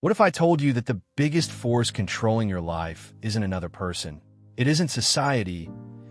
What if I told you that the biggest force controlling your life isn't another person, it isn't society,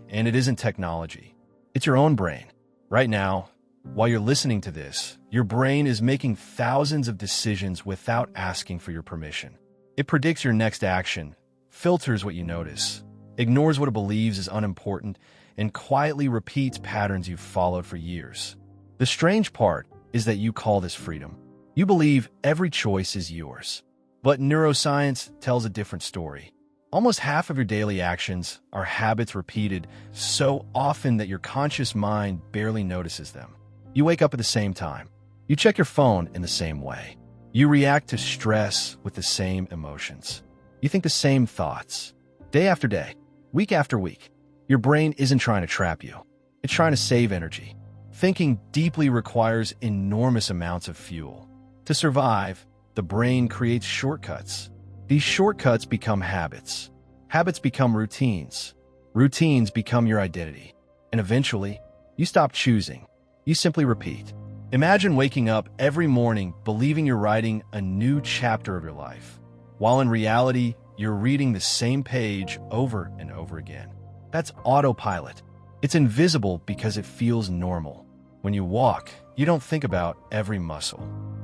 and it isn't technology? It's your own brain. Right now, while you're listening to this, your brain is making thousands of decisions without asking for your permission. It predicts your next action, filters what you notice, ignores what it believes is unimportant, and quietly repeats patterns you've followed for years. The strange part is that you call this freedom. You believe every choice is yours. But neuroscience tells a different story. Almost half of your daily actions are habits repeated so often that your conscious mind barely notices them. You wake up at the same time. You check your phone in the same way. You react to stress with the same emotions. You think the same thoughts. Day after day, week after week. Your brain isn't trying to trap you. It's trying to save energy. Thinking deeply requires enormous amounts of fuel. To survive, the brain creates shortcuts. These shortcuts become habits. Habits become routines. Routines become your identity. And eventually, you stop choosing. You simply repeat. Imagine waking up every morning believing you're writing a new chapter of your life, while in reality, you're reading the same page over and over again. That's autopilot. It's invisible because it feels normal. When you walk, you don't think about every muscle.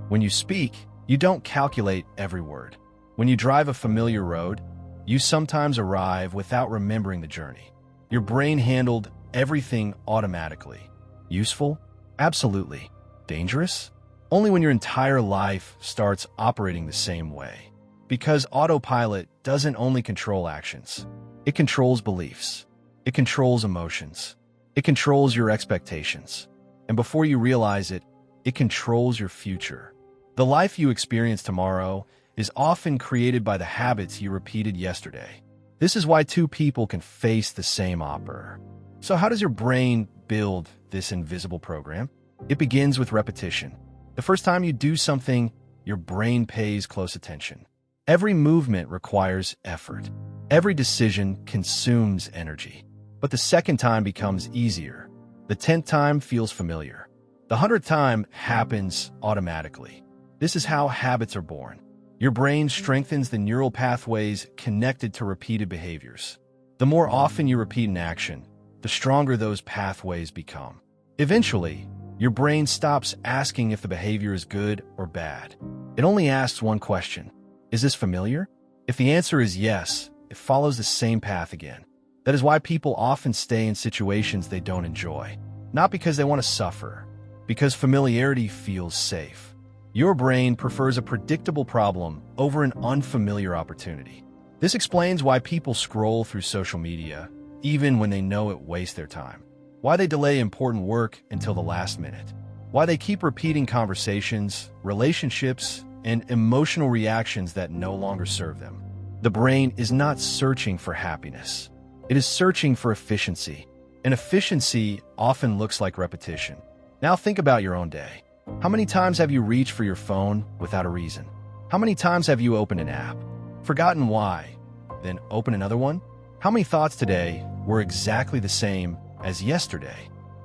When you speak, you don't calculate every word. When you drive a familiar road, you sometimes arrive without remembering the journey. Your brain handled everything automatically. Useful? Absolutely. Dangerous? Only when your entire life starts operating the same way. Because autopilot doesn't only control actions. It controls beliefs. It controls emotions. It controls your expectations. And before you realize it, it controls your future. The life you experience tomorrow is often created by the habits you repeated yesterday. This is why two people can face the same opera. So how does your brain build this invisible program? It begins with repetition. The first time you do something, your brain pays close attention. Every movement requires effort. Every decision consumes energy. But the second time becomes easier. The 10th time feels familiar. The 100th time happens automatically. This is how habits are born. Your brain strengthens the neural pathways connected to repeated behaviors. The more often you repeat an action, the stronger those pathways become. Eventually, your brain stops asking if the behavior is good or bad. It only asks one question. Is this familiar? If the answer is yes, it follows the same path again. That is why people often stay in situations they don't enjoy. Not because they want to suffer, because familiarity feels safe. Your brain prefers a predictable problem over an unfamiliar opportunity. This explains why people scroll through social media, even when they know it wastes their time. Why they delay important work until the last minute. Why they keep repeating conversations, relationships, and emotional reactions that no longer serve them. The brain is not searching for happiness. It is searching for efficiency. And efficiency often looks like repetition. Now think about your own day. How many times have you reached for your phone without a reason? How many times have you opened an app, forgotten why, then opened another one? How many thoughts today were exactly the same as yesterday?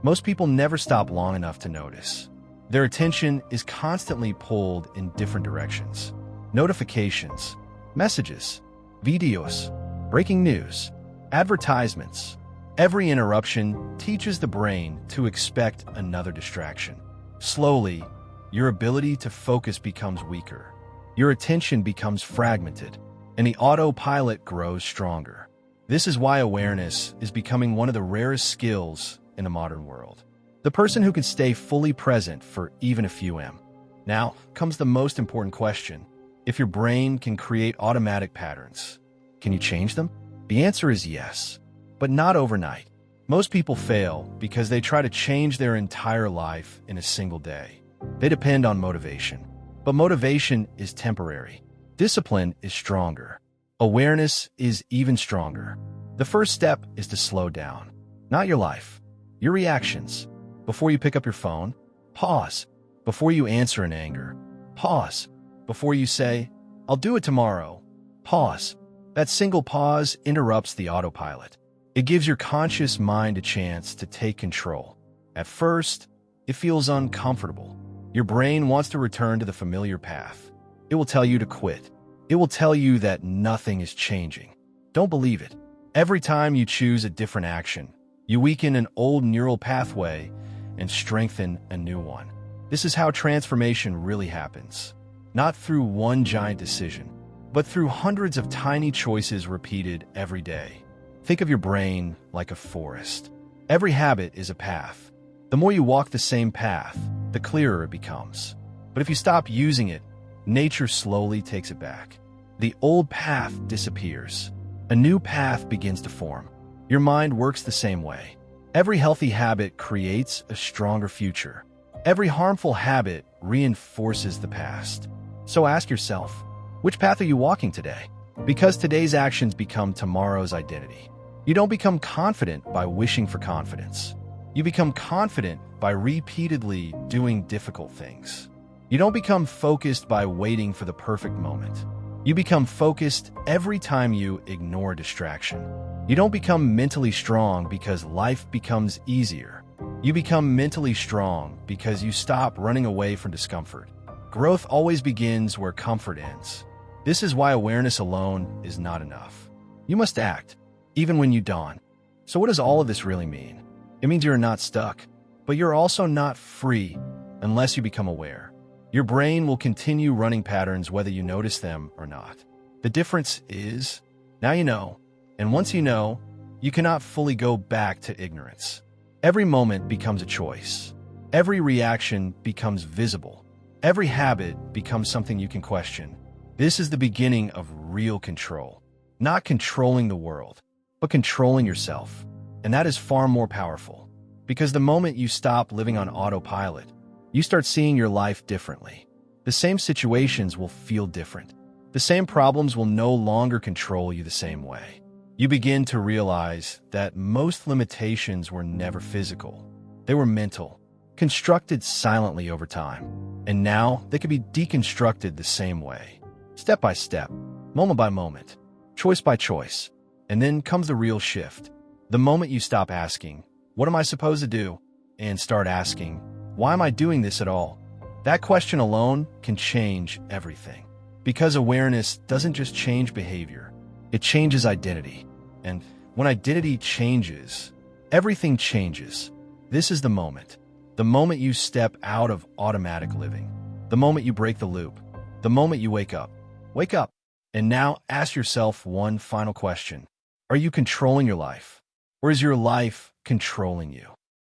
Most people never stop long enough to notice. Their attention is constantly pulled in different directions. Notifications, messages, videos, breaking news, advertisements. Every interruption teaches the brain to expect another distraction. Slowly, your ability to focus becomes weaker. Your attention becomes fragmented, and the autopilot grows stronger. This is why awareness is becoming one of the rarest skills in the modern world. The person who can stay fully present for even a few M. Now comes the most important question. If your brain can create automatic patterns, can you change them? The answer is yes, but not overnight. Most people fail because they try to change their entire life in a single day. They depend on motivation, but motivation is temporary. Discipline is stronger. Awareness is even stronger. The first step is to slow down. Not your life, your reactions. Before you pick up your phone, pause. Before you answer in anger, pause. Before you say, "I'll do it tomorrow," pause. That single pause interrupts the autopilot. It gives your conscious mind a chance to take control. At first, it feels uncomfortable. Your brain wants to return to the familiar path. It will tell you to quit. It will tell you that nothing is changing. Don't believe it. Every time you choose a different action, you weaken an old neural pathway and strengthen a new one. This is how transformation really happens. Not through one giant decision, but through hundreds of tiny choices repeated every day. Think of your brain like a forest. Every habit is a path. The more you walk the same path, the clearer it becomes. But if you stop using it, nature slowly takes it back. The old path disappears. A new path begins to form. Your mind works the same way. Every healthy habit creates a stronger future. Every harmful habit reinforces the past. So ask yourself, which path are you walking today? Because today's actions become tomorrow's identity. You don't become confident by wishing for confidence. You become confident by repeatedly doing difficult things. You don't become focused by waiting for the perfect moment. You become focused every time you ignore distraction. You don't become mentally strong because life becomes easier. You become mentally strong because you stop running away from discomfort. Growth always begins where comfort ends. This is why awareness alone is not enough. You must act, even when you dawn. So what does all of this really mean? It means you're not stuck, but you're also not free unless you become aware. Your brain will continue running patterns whether you notice them or not. The difference is, now you know, and once you know, you cannot fully go back to ignorance. Every moment becomes a choice. Every reaction becomes visible. Every habit becomes something you can question. This is the beginning of real control. Not controlling the world, but controlling yourself. And that is far more powerful. Because the moment you stop living on autopilot, you start seeing your life differently. The same situations will feel different. The same problems will no longer control you the same way. You begin to realize that most limitations were never physical. They were mental, constructed silently over time. And now they can be deconstructed the same way. Step by step, moment by moment, choice by choice. And then comes the real shift. The moment you stop asking, what am I supposed to do? And start asking, why am I doing this at all? That question alone can change everything. Because awareness doesn't just change behavior, it changes identity. And when identity changes, everything changes. This is the moment. The moment you step out of automatic living. The moment you break the loop. The moment you wake up. Wake up. And now ask yourself one final question. Are you controlling your life? Or is your life controlling you?